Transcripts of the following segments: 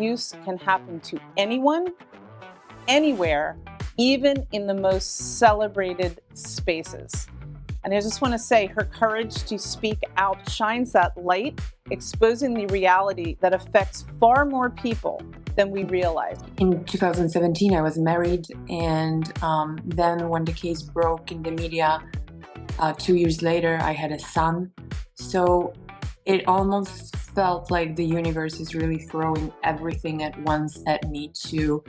abuse can happen to anyone, anywhere, even in the most celebrated spaces. And I just want to say her courage to speak out shines that light, exposing the reality that affects far more people than we realize. In 2017, I was married, and then when the case broke in the media, 2 years later, I had a son. So it almost felt like the universe is really throwing everything at once at me to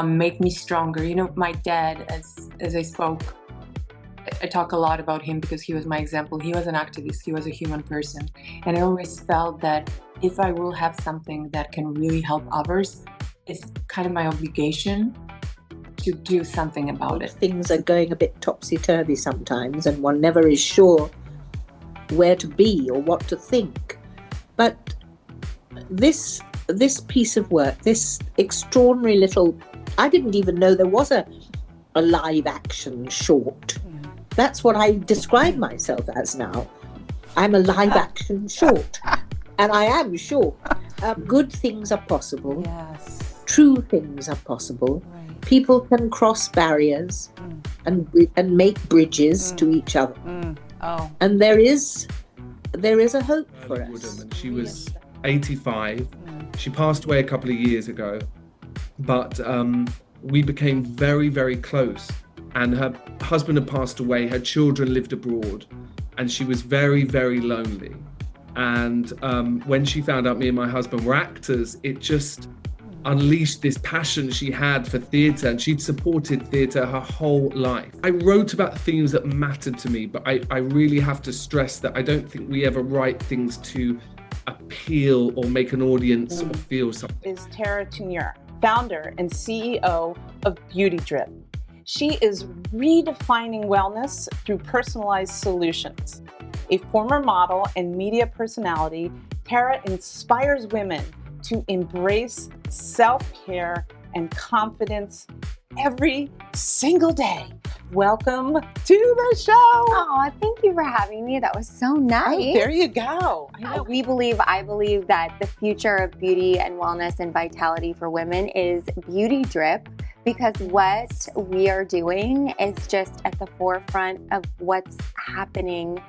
make me stronger. You know, my dad, as I spoke, I talk a lot about him because he was my example. He was an activist, he was a human person. And I always felt that if I will have something that can really help others, it's kind of my obligation to do something about it. Things are going a bit topsy-turvy sometimes, and one never is sure where to be or what to think. But this piece of work, this extraordinary little, I didn't even know there was a live action short. That's what I describe myself as now. I'm a live action short. And I am short. Good things are possible. Yes. True things are possible. Right. People can cross barriers and make bridges to each other. Oh. And there is a hope for us. And she was 85. She passed away a couple of years ago, but we became very, very close. And her husband had passed away, her children lived abroad, and she was very, very lonely. And when she found out me and my husband were actors, it just unleashed this passion she had for theatre, and she'd supported theatre her whole life. I wrote about themes that mattered to me, but I really have to stress that I don't think we ever write things to appeal or make an audience sort of feel something. Is Tara Turnure, founder and CEO of Beauty Drip. She is redefining wellness through personalized solutions. A former model and media personality, Tara inspires women to embrace self-care and confidence every single day. Welcome to the show. Oh, thank you for having me. That was so nice. Oh, there you go. I know. I believe that the future of beauty and wellness and vitality for women is Beauty Drip, because what we are doing is just at the forefront of what's happening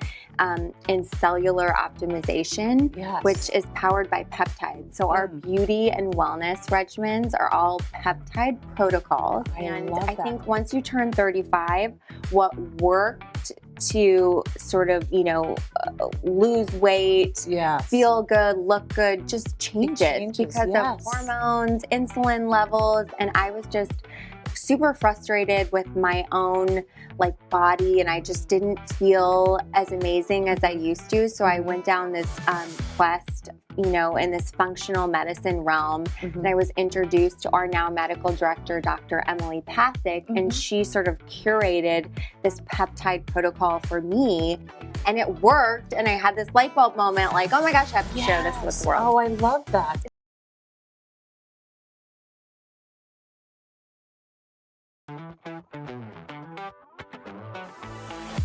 in cellular optimization, Yes. which is powered by peptides. So our beauty and wellness regimens are all peptide protocols. And love I that. think once you turn 35, what worked to sort of, lose weight, Yes. feel good, look good, just changes because yes. of hormones, insulin levels. And I was just super frustrated with my own body, and I just didn't feel as amazing as I used to. So I went down this quest, in this functional medicine realm. And I was introduced to our now medical director, Dr. Emily Pasick, and she sort of curated this peptide protocol for me. And it worked, and I had this light bulb moment, oh my gosh, I have to share this with the world. Oh, I love that.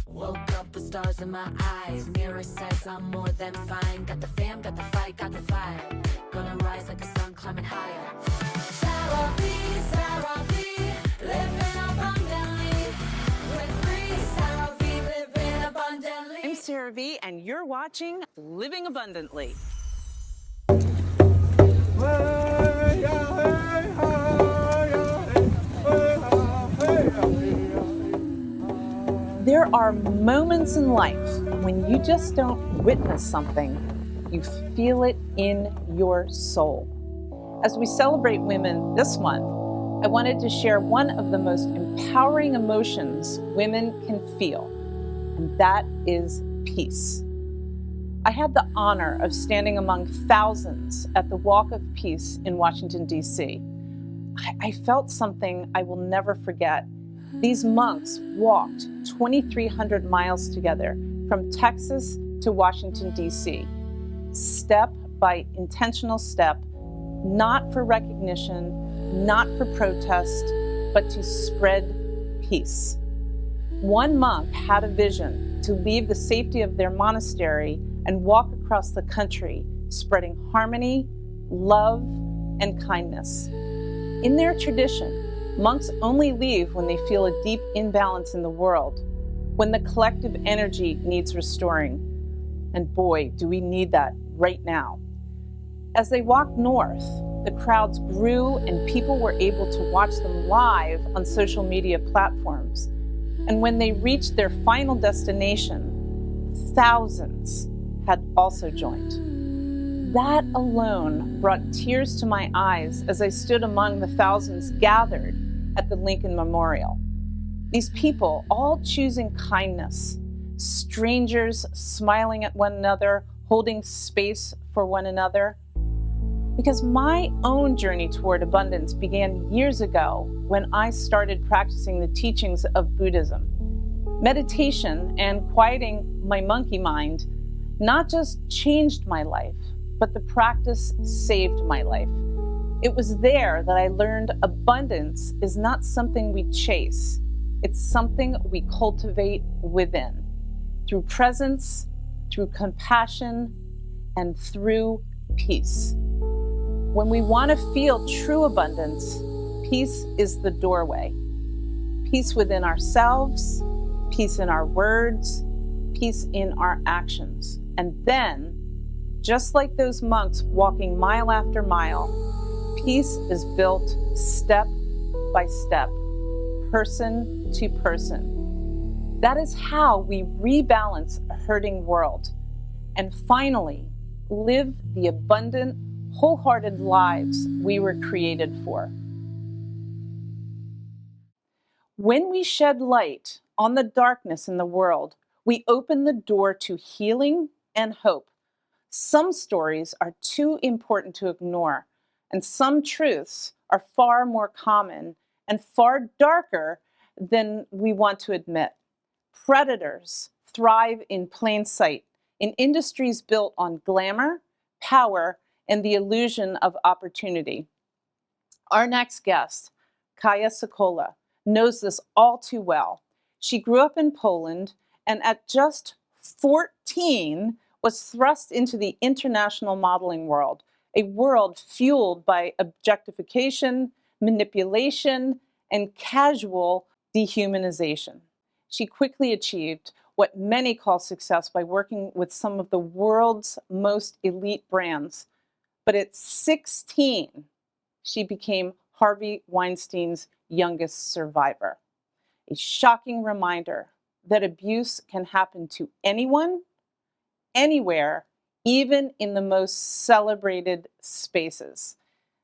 Woke up with stars in my eyes. Mirror says I'm more than fine. Got the fam, got the fight, got the fire. Gonna rise like the sun, climbing higher. Sarah V, living abundantly. We're free, Sarah V, living abundantly. I'm Sarah V, and you're watching Living Abundantly. There are moments in life when you just don't witness something, you feel it in your soul. As we celebrate women this month, I wanted to share one of the most empowering emotions women can feel, and that is peace. I had the honor of standing among thousands at the Walk of Peace in Washington, D.C. I felt something I will never forget. These monks walked 2,300 miles together from Texas to Washington, D.C., step by intentional step, not for recognition, not for protest, but to spread peace. One monk had a vision to leave the safety of their monastery and walk across the country, spreading harmony, love, and kindness. In their tradition, monks only leave when they feel a deep imbalance in the world, when the collective energy needs restoring. And boy, do we need that right now. As they walked north, the crowds grew and people were able to watch them live on social media platforms. And when they reached their final destination, thousands had also joined. That alone brought tears to my eyes as I stood among the thousands gathered at the Lincoln Memorial. These people all choosing kindness, strangers smiling at one another, holding space for one another. Because my own journey toward abundance began years ago when I started practicing the teachings of Buddhism. Meditation and quieting my monkey mind not just changed my life, but the practice saved my life. It was there that I learned abundance is not something we chase. It's something we cultivate within, through presence, through compassion, and through peace. When we want to feel true abundance, peace is the doorway. Peace within ourselves, peace in our words, peace in our actions. And then, just like those monks walking mile after mile, peace is built step by step, person to person. That is how we rebalance a hurting world and finally live the abundant, wholehearted lives we were created for. When we shed light on the darkness in the world, we open the door to healing and hope. Some stories are too important to ignore, and some truths are far more common and far darker than we want to admit. Predators thrive in plain sight, in industries built on glamour, power, and the illusion of opportunity. Our next guest, Kaja Sokola, knows this all too well. She grew up in Poland and at just 14 was thrust into the international modeling world, a world fueled by objectification, manipulation, and casual dehumanization. She quickly achieved what many call success by working with some of the world's most elite brands. But at 16, she became Harvey Weinstein's youngest survivor. A shocking reminder that abuse can happen to anyone, anywhere, even in the most celebrated spaces.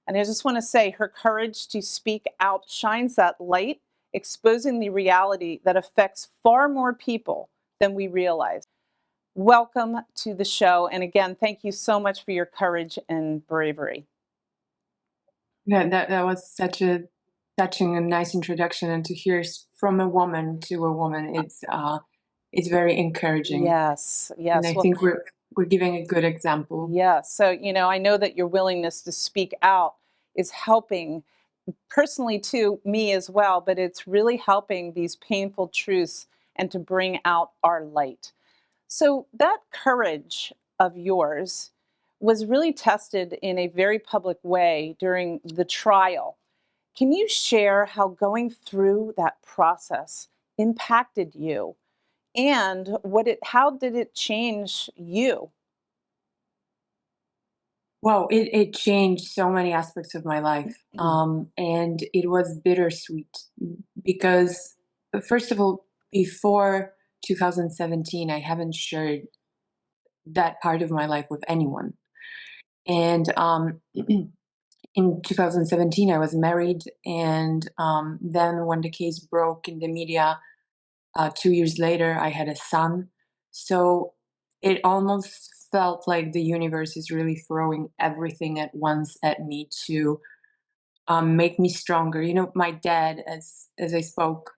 And I just want to say her courage to speak out shines that light, exposing the reality that affects far more people than we realize. Welcome to the show. And again, thank you so much for your courage and bravery. Yeah, that was such a touching and nice introduction, and to hear from a woman to a woman, it's very encouraging. Yes, yes. And I think we're giving a good example. Yeah. So, I know that your willingness to speak out is helping personally to me as well, but it's really helping these painful truths and to bring out our light. So that courage of yours was really tested in a very public way during the trial. Can you share how going through that process impacted you and how did it change you? Well, it changed so many aspects of my life. And it was bittersweet because, first of all, before 2017, I haven't shared that part of my life with anyone. And in 2017, I was married. And then when the case broke in the media, 2 years later, I had a son. So it almost felt like the universe is really throwing everything at once at me to make me stronger. My dad, as I spoke,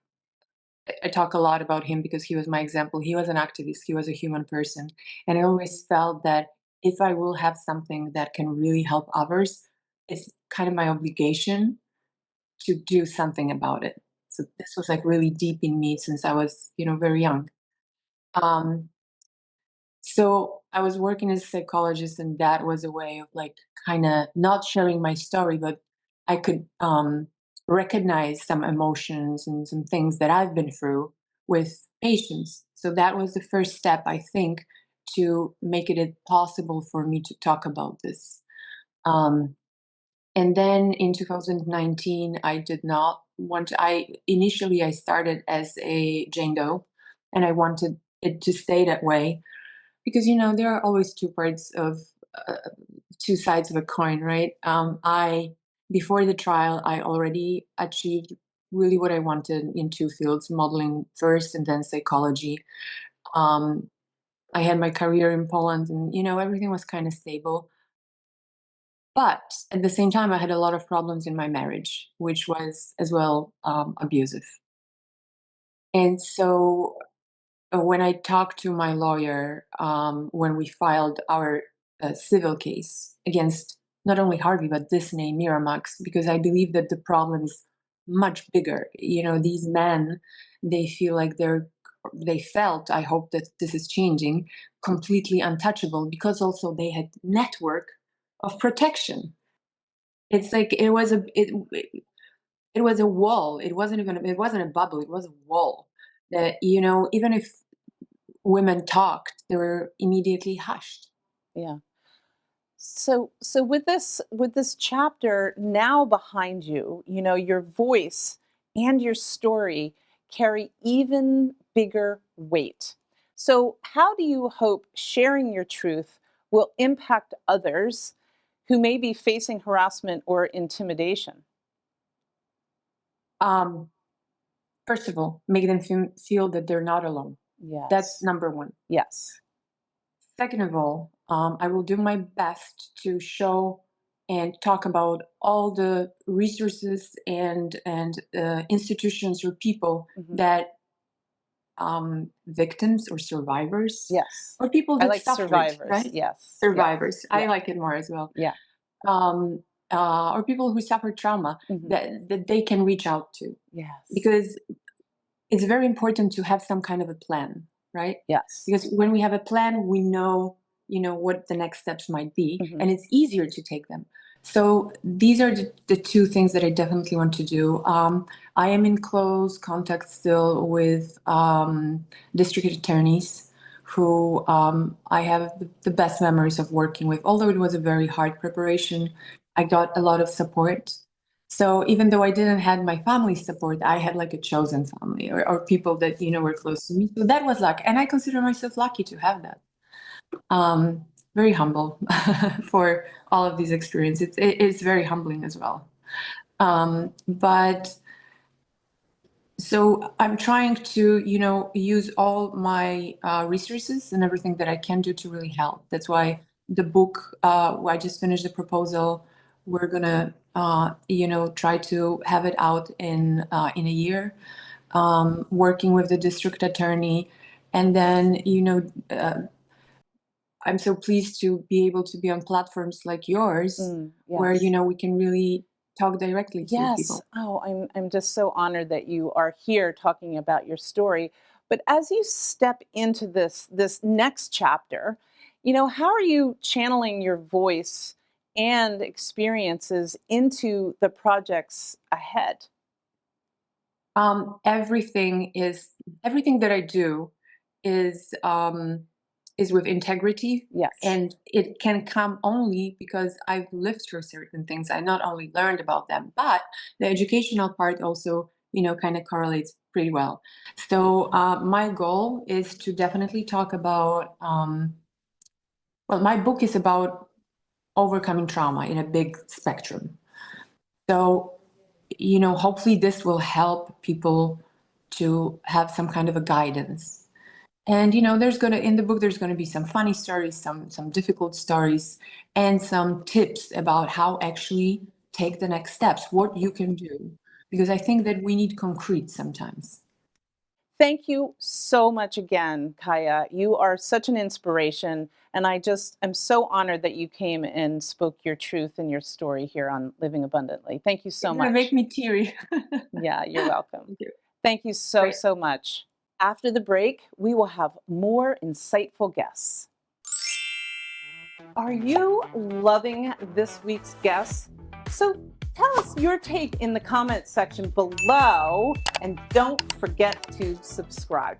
I talk a lot about him because he was my example. He was an activist. He was a human person, and I always felt that if I will have something that can really help others, it's kind of my obligation to do something about it. So this was like really deep in me since I was, very young. Um, So I was working as a psychologist, and that was a way of like kind of not sharing my story, but I could recognize some emotions and some things that I've been through with patients. So that was the first step, I think, to make it possible for me to talk about this. And then in 2019, I did not want to, initially I started as a Jane Doe, and I wanted it to stay that way because, there are always uh, two sides of a coin, right? Before the trial, I already achieved really what I wanted in two fields, modeling first and then psychology. Um, I had my career in Poland and, everything was kind of stable. But at the same time, I had a lot of problems in my marriage, which was as well abusive. And so when I talked to my lawyer, when we filed our civil case against not only Harvey, but Disney, Miramax, because I believe that the problem is much bigger. These men, they feel like they felt, I hope that this is changing, completely untouchable because also they had network of protection. It's like it was a wall. It wasn't a bubble. It was a wall that, even if women talked, they were immediately hushed. Yeah. So with this chapter now behind you, your voice and your story carry even bigger weight. So how do you hope sharing your truth will impact others who may be facing harassment or intimidation? First of all, make them feel that they're not alone. That's Yes. number one. Yes. Second of all, I will do my best to show and talk about all the resources and institutions or people Mhm. that victims or survivors Yes. or people I that like suffered, survivors. right? Yes. Survivors. Yeah. I like it more as well. Yeah. Um, or people who suffered trauma Mhm. that they can reach out to, Yes. because it's very important to have some kind of a plan, right? Yes. Because when we have a plan, we know, what the next steps might be, Mhm. and it's easier to take them. So these are the two things that I definitely want to do. I am in close contact still with district attorneys who I have the best memories of working with. Although it was a very hard preparation, I got a lot of support. So even though I didn't have my family support, I had like a chosen family or people that, were close to me. So that was luck. And I consider myself lucky to have that. Very humble for all of these experiences. It's very humbling as well. But so I'm trying to, use all my resources and everything that I can do to really help. That's why the book, I just finished the proposal. We're gonna, try to have it out in a year. Working with the district attorney, and then, I'm so pleased to be able to be on platforms like yours, where, Yes. we can really talk directly to Yes. people. Oh, I'm just so honored that you are here talking about your story. But as you step into this next chapter, how are you channeling your voice and experiences into the projects ahead? Everything that I do is with integrity, Yes. and it can come only because I've lived through certain things. I not only learned about them, but the educational part also, kind of correlates pretty well. So my goal is to definitely talk about. Well, my book is about overcoming trauma in a big spectrum. So, hopefully this will help people to have some kind of a guidance. And in the book there's gonna be some funny stories, some difficult stories, and some tips about how actually take the next steps, what you can do. Because I think that we need concrete sometimes. Thank you so much again, Kaja. You are such an inspiration. And I'm so honored that you came and spoke your truth and your story here on Living Abundantly. Thank you so It's gonna much. make me teary. Yeah, you're welcome. Thank you. Thank you so, Great. so much. After the break, we will have more insightful guests. Are you loving this week's guest? So tell us your take in the comment section below, and don't forget to subscribe.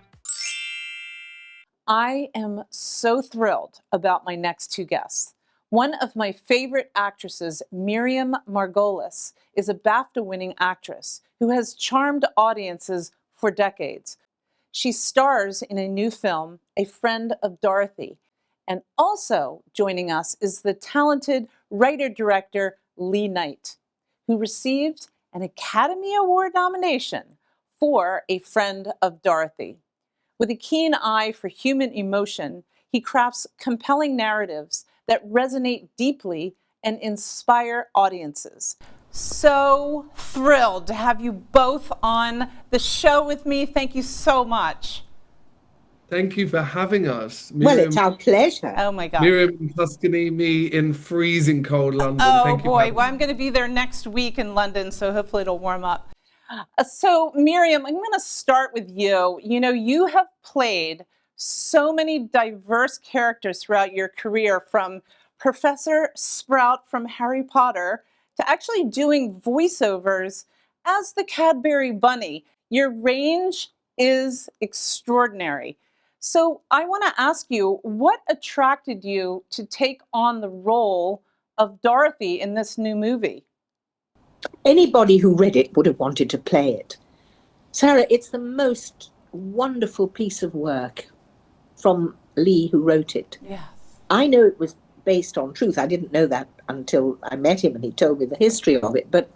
I am so thrilled about my next two guests. One of my favorite actresses, Miriam Margoyles, is a BAFTA-winning actress who has charmed audiences for decades. She stars in a new film, A Friend of Dorothy. And also joining us is the talented writer-director Lee Knight, who received an Academy Award nomination for A Friend of Dorothy. With a keen eye for human emotion, he crafts compelling narratives that resonate deeply and inspire audiences. So thrilled to have you both on the show with me. Thank you so much. Thank you for having us. Well, it's our pleasure. Oh my God. Miriam in Tuscany, me in freezing cold London. Oh Thank you for boy, having well, me. I'm going to be there next week in London, so hopefully it'll warm up. So Miriam, I'm going to start with you. You know, you have played so many diverse characters throughout your career, from Professor Sprout from Harry Potter to actually doing voiceovers as the Cadbury Bunny. Your range is extraordinary. So I want to ask you, what attracted you to take on the role of Dorothy in this new movie? Anybody who read it would have wanted to play it. Sarah, it's the most wonderful piece of work from Lee, who wrote it. Yes. I know it was based on truth. I didn't know that until I met him and he told me the history of it. But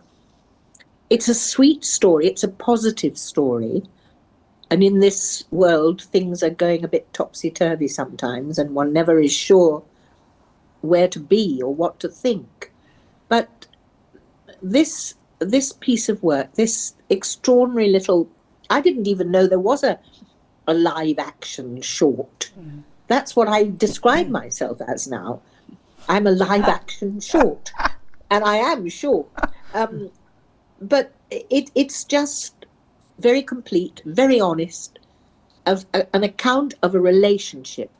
it's a sweet story. It's a positive story. And in this world, things are going a bit topsy-turvy sometimes, and one never is sure where to be or what to think. But this piece of work, this extraordinary little, I didn't even know there was a live action short. That's what I describe myself as now. I'm a live action short, and I am short. But it's just very complete, very honest, of an account of a relationship.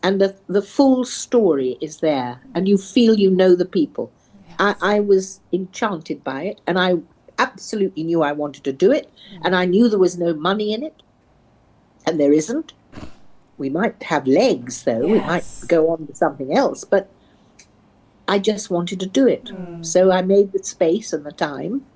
And the full story is there, and you feel you know the people. Yes. I was enchanted by it, and I absolutely knew I wanted to do it, and I knew there was no money in it, and there isn't. We might have legs, though. Yes. We might go on to something else, but I just wanted to do it. So I made the space and the time,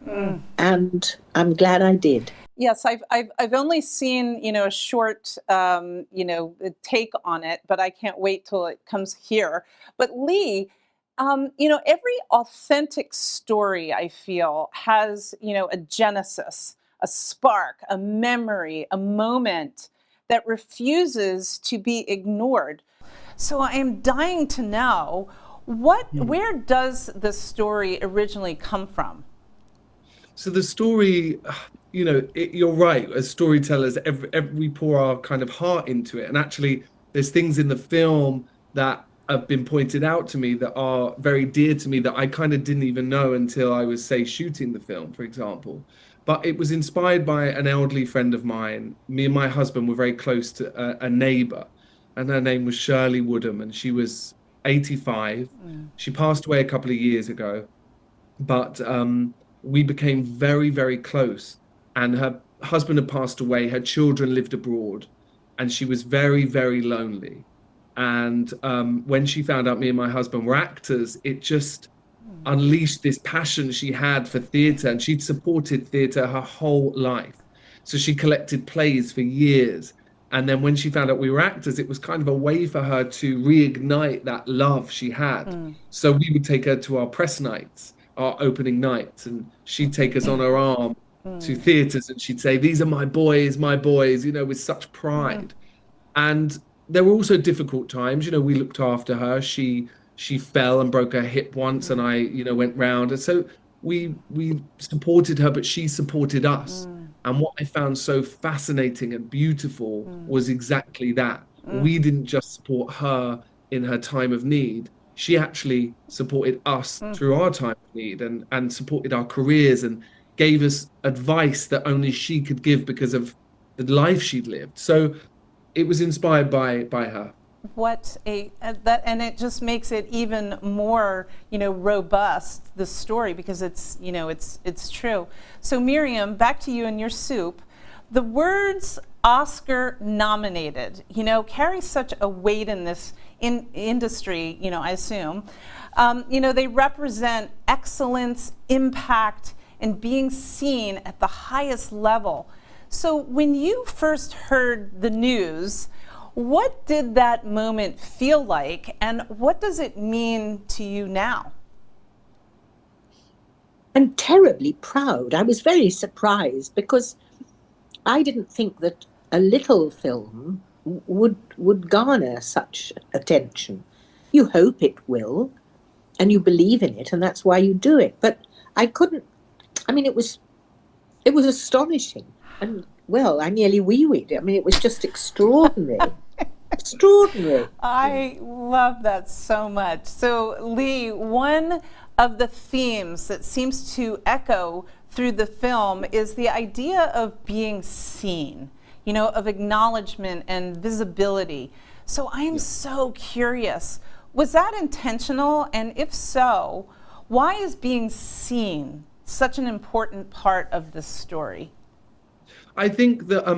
and I'm glad I did. Yes, I've only seen, you know, a short, take on it, but I can't wait till it comes here. But Lee, you know, every authentic story, I feel, has, you know, a genesis, a spark, a memory, a moment that refuses to be ignored. So I am dying to know, where does the story originally come from? So the story, you know, you're right. As storytellers, we pour our kind of heart into it. And actually, there's things in the film that have been pointed out to me that are very dear to me that I kind of didn't even know until I was, say, shooting the film, for example. But it was inspired by an elderly friend of mine. Me and my husband were very close to a neighbor, and her name was Shirley Woodham, and she was 85. She passed away a couple of years ago, but we became very, very close. And her husband had passed away, her children lived abroad, and she was very, very lonely. And when she found out me and my husband were actors, it just unleashed this passion she had for theatre, and she'd supported theatre her whole life. So she collected plays for years. And then when she found out we were actors, it was kind of a way for her to reignite that love she had. So we would take her to our press nights, our opening nights, and she'd take us on her arm to theatres, and she'd say, "These are my boys, you know, with such pride." And there were also difficult times. You know, we looked after her. She fell and broke her hip once, and I, you know, went round. And so we supported her, but she supported us. And what I found so fascinating and beautiful was exactly that. We didn't just support her in her time of need. She actually supported us through our time of need, and supported our careers, and gave us advice that only she could give because of the life she'd lived. So it was inspired by her. What a that, and it just makes it even more, robust, the story, because it's true. So Miriam, back to you and your soup. The words Oscar nominated, carry such a weight in this industry, I assume. They represent excellence, impact, and being seen at the highest level. So when you first heard the news, what did that moment feel like, and what does it mean to you now? I'm terribly proud. I was very surprised because I didn't think that a little film would garner such attention. You hope it will, and you believe in it, and that's why you do it. But I couldn't. I mean, it was astonishing, and well, I nearly wee-weed. I mean, it was just extraordinary. Extraordinary. I love that so much. So Lee, one of the themes that seems to echo through the film is the idea of being seen, of acknowledgement and visibility. So I am so curious, was that intentional? And if so, why is being seen such an important part of this story? I think that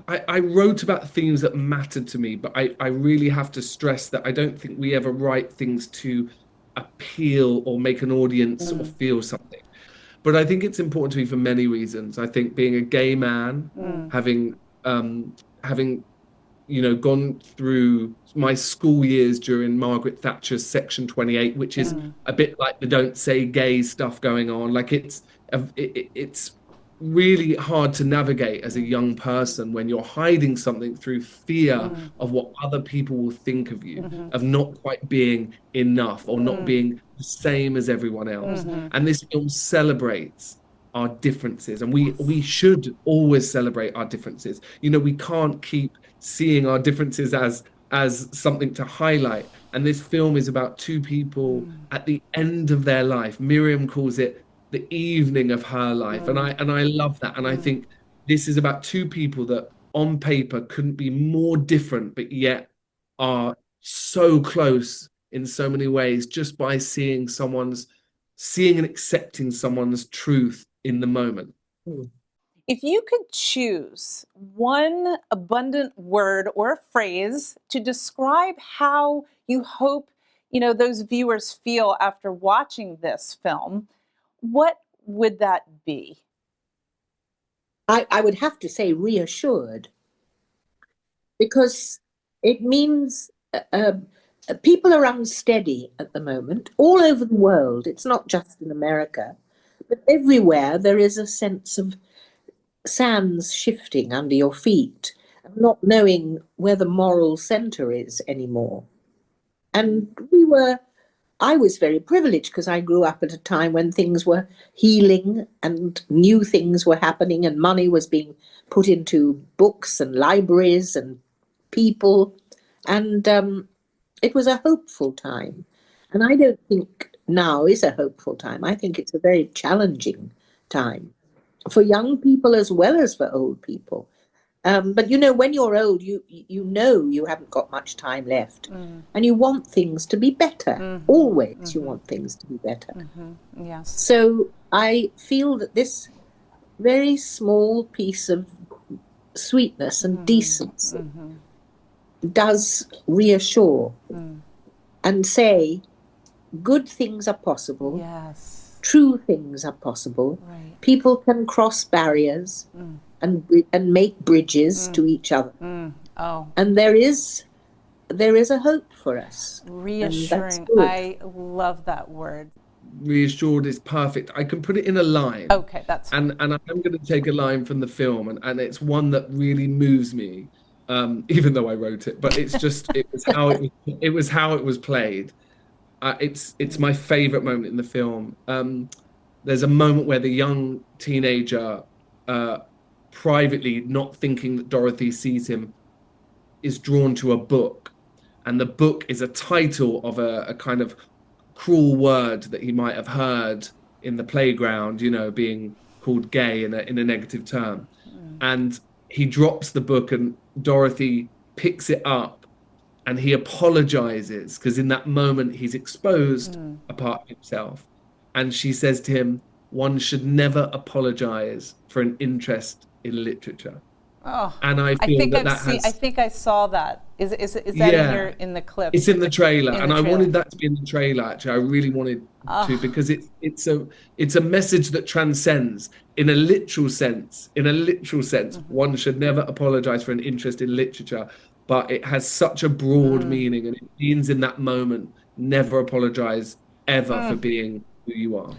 I wrote about themes that mattered to me, but I really have to stress that I don't think we ever write things to appeal or make an audience or feel something. But I think it's important to me for many reasons. I think being a gay man, having gone through my school years during Margaret Thatcher's Section 28, which is a bit like the don't say gay stuff going on. Like it's really hard to navigate as a young person when you're hiding something through fear of what other people will think of you, of not quite being enough or not being the same as everyone else. And this film celebrates our differences, and we should always celebrate our differences. We can't keep seeing our differences as something to highlight. And this film is about two people at the end of their life. Miriam calls it the evening of her life, and I love that. And I think this is about two people that on paper couldn't be more different, but yet are so close in so many ways, just by seeing and accepting someone's truth in the moment. If you could choose one abundant word or phrase to describe how you hope, those viewers feel after watching this film, what would that be? I would have to say reassured, because it means people are unsteady at the moment all over the world. It's not just in America, but everywhere there is a sense of sands shifting under your feet, not knowing where the moral center is anymore. And I was very privileged because I grew up at a time when things were healing and new things were happening and money was being put into books and libraries and people. And it was a hopeful time. And I don't think now is a hopeful time. I think it's a very challenging time for young people as well as for old people. But when you're old, you know you haven't got much time left, and you want things to be better. Always, you want things to be better. Yes. So I feel that this very small piece of sweetness and decency does reassure and say good things are possible. Yes. True things are possible. Right. People can cross barriers and make bridges to each other. Oh. And there is a hope for us. Reassuring. I love that word. Reassured is perfect. I can put it in a line. Okay, that's and I'm going to take a line from the film, and it's one that really moves me, even though I wrote it. But it's just it was how it was played. It's my favorite moment in the film. There's a moment where the young teenager, privately not thinking that Dorothy sees him, is drawn to a book, and the book is a title of a kind of cruel word that he might have heard in the playground, being called gay in a negative term. And he drops the book, and Dorothy picks it up and he apologizes because in that moment he's exposed a part of himself. And she says to him, one should never apologize for an interest in literature. Oh, And I I feel think that I've that seen. I has, think I saw that. Is that in yeah, in the clip? it's in the trailer, In and the I trailer. wanted that to be in the trailer. Actually, I really wanted to, because it's a message that transcends in a literal sense. In a literal sense, one should never apologize for an interest in literature, but it has such a broad meaning, and it means in that moment, never apologize ever for being who you are.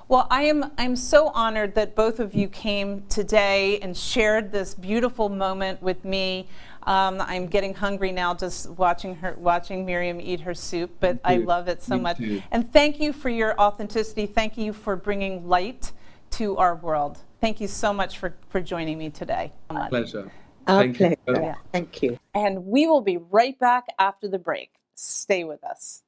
Well, I'm so honored that both of you came today and shared this beautiful moment with me. I'm getting hungry now just watching Miriam eat her soup, but I love it so much. Too. And thank you for your authenticity. Thank you for bringing light to our world. Thank you so much for joining me today. Pleasure. Our Thank you. pleasure. Yeah. Thank you. And we will be right back after the break. Stay with us.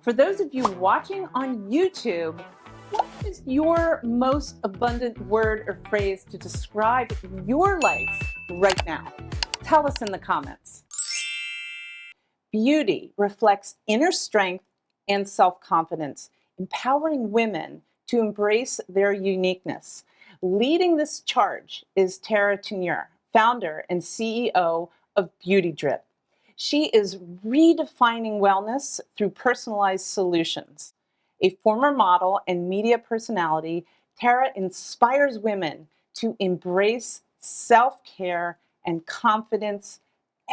For those of you watching on YouTube, what is your most abundant word or phrase to describe your life right now? Tell us in the comments. Beauty reflects inner strength and self-confidence, empowering women to embrace their uniqueness. Leading this charge is Turnure, founder and CEO of Beauty Drip. She is redefining wellness through personalized solutions. A former model and media personality, Tara inspires women to embrace self-care and confidence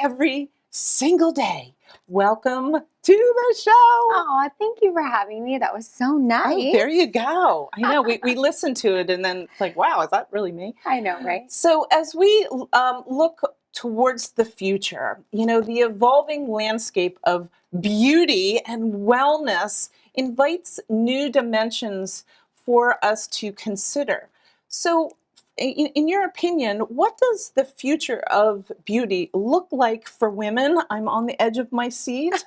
every single day. Welcome to the show. Oh, thank you for having me. That was so nice. Oh, there you go. I know, we listened to it and then it's like, wow, is that really me? I know, right? So as we look towards the future, the evolving landscape of beauty and wellness invites new dimensions for us to consider. So in your opinion, what does the future of beauty look like for women? I'm on the edge of my seat.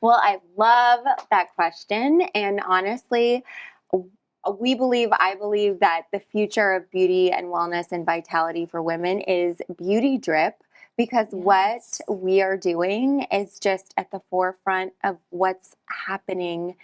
Well, I love that question. And honestly, I believe that the future of beauty and wellness and vitality for women is Beauty Drip, because what we are doing is just at the forefront of what's happening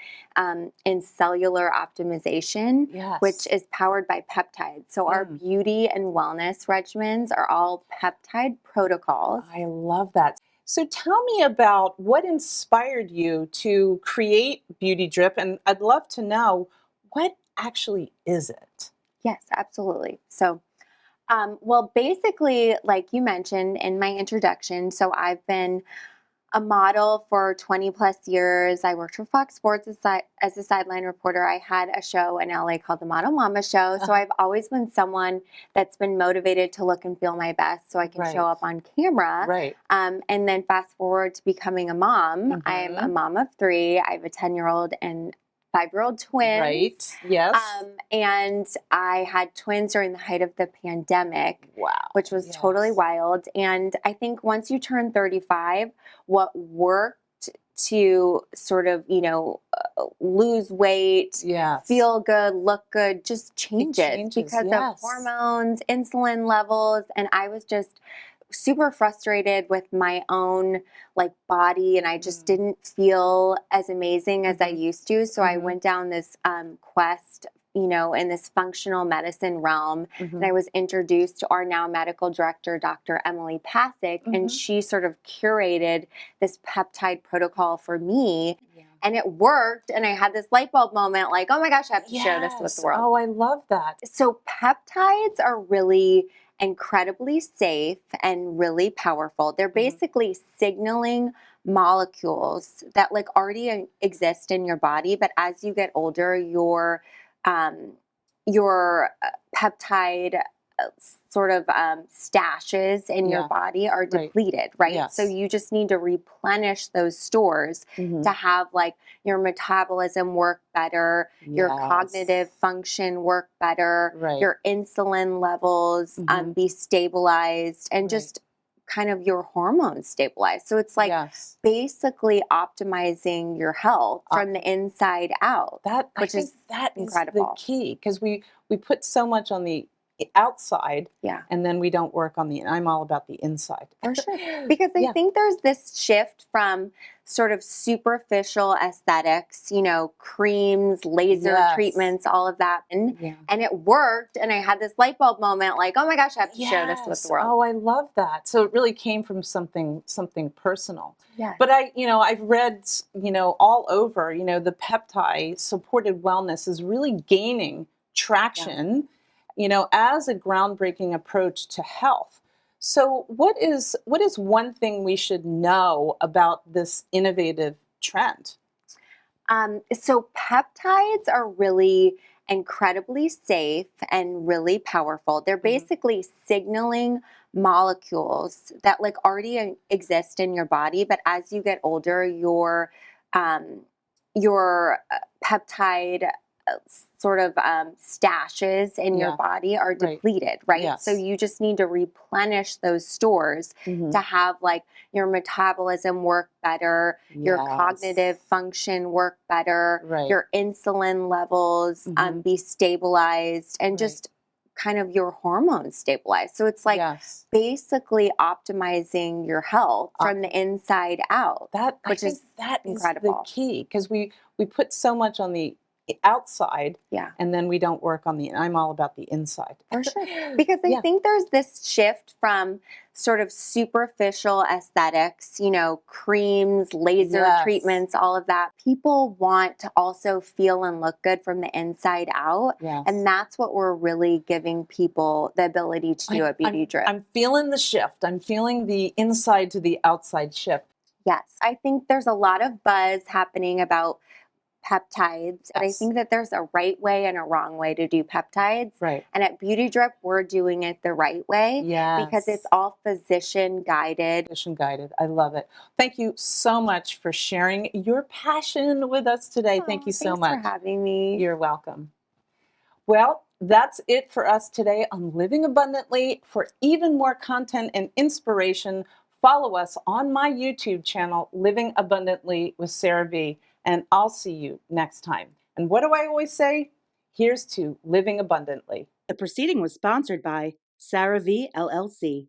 in cellular optimization, which is powered by peptides. So our beauty and wellness regimens are all peptide protocols. I love that. So tell me about what inspired you to create Beauty Drip, and I'd love to know, what actually is it? Yes, absolutely. So, well, basically, like you mentioned in my introduction, so I've been a model for 20 plus years. I worked for Fox Sports as a sideline reporter. I had a show in LA called the Model Mama Show. So I've always been someone that's been motivated to look and feel my best so I can show up on camera. Right. And then fast forward to becoming a mom. I'm a mom of 3. I have a 10-year-old and 5-year-old twins. Right. Yes. And I had twins during the height of the pandemic. Wow. Which was totally wild. And I think once you turn 35, what worked to sort of, lose weight, feel good, look good, just changes because of hormones, insulin levels. And I was just super frustrated with my own body, and I just didn't feel as amazing as I used to. So I went down this quest, in this functional medicine realm, and I was introduced to our now medical director, Dr. Emily Pasick, and she sort of curated this peptide protocol for me. And it worked, and I had this light bulb moment, like, oh my gosh, I have to share this with the world. Oh, I love that. So peptides are really incredibly safe and really powerful. They're basically signaling molecules that already exist in your body, but as you get older, your peptide sort of stashes in your body are depleted, right? Yes. So you just need to replenish those stores to have your metabolism work better, your cognitive function work better, your insulin levels be stabilized, and just kind of your hormones stabilized. So it's basically optimizing your health from the inside out, which is incredible. The key, because we put so much on the outside, Yeah. and then we don't work on the, I'm all about the inside. For sure. Because I Yeah. think there's this shift from sort of superficial aesthetics, you know, creams, laser Yes. treatments, all of that. Yeah. And it worked. And I had this light bulb moment like, oh my gosh, I have to share this with Yes. the world. Oh, I love that. So it really came from something personal. Yes. But I've read, all over, the peptide supported wellness is really gaining traction, as a groundbreaking approach to health. So what is one thing we should know about this innovative trend? So peptides are really incredibly safe and really powerful. They're basically signaling molecules that like already exist in your body, but as you get older, your peptide sort of stashes in your Yeah. body are Right. depleted, right? Yes. So you just need to replenish those stores Mhm. to have like your metabolism work better, your Yes. cognitive function work better, Right. your insulin levels Mhm. be stabilized, and Right. just kind of your hormones stabilized. So it's like Yes. basically optimizing your health from the inside out. I which think is that is incredible. the key, because we put so much on the outside, Yeah. and then we don't work on the, I'm all about the inside. For sure. Because I Yeah. think there's this shift from sort of superficial aesthetics, you know, creams, laser Yes. treatments, all of that. People want to also feel and look good from the inside out. Yes. And that's what we're really giving people the ability to do at Beauty Drip. I'm feeling the shift. I'm feeling the inside to the outside shift. Yes. I think there's a lot of buzz happening about peptides, but I Yes. think that there's a right way and a wrong way to do peptides. Right. And at Beauty Drip, we're doing it the right way because it's Yes. all physician guided. Mission guided. I love it. Thank you so much for sharing your passion with us today. Thank you so Thanks much. for having me. You're welcome. Well, that's it for us today on Living Abundantly. For even more content and inspiration, follow us on my YouTube channel, Living Abundantly with Sarah V. And I'll see you next time. And what do I always say? Here's to living abundantly. The proceeding was sponsored by Sarah V. LLC.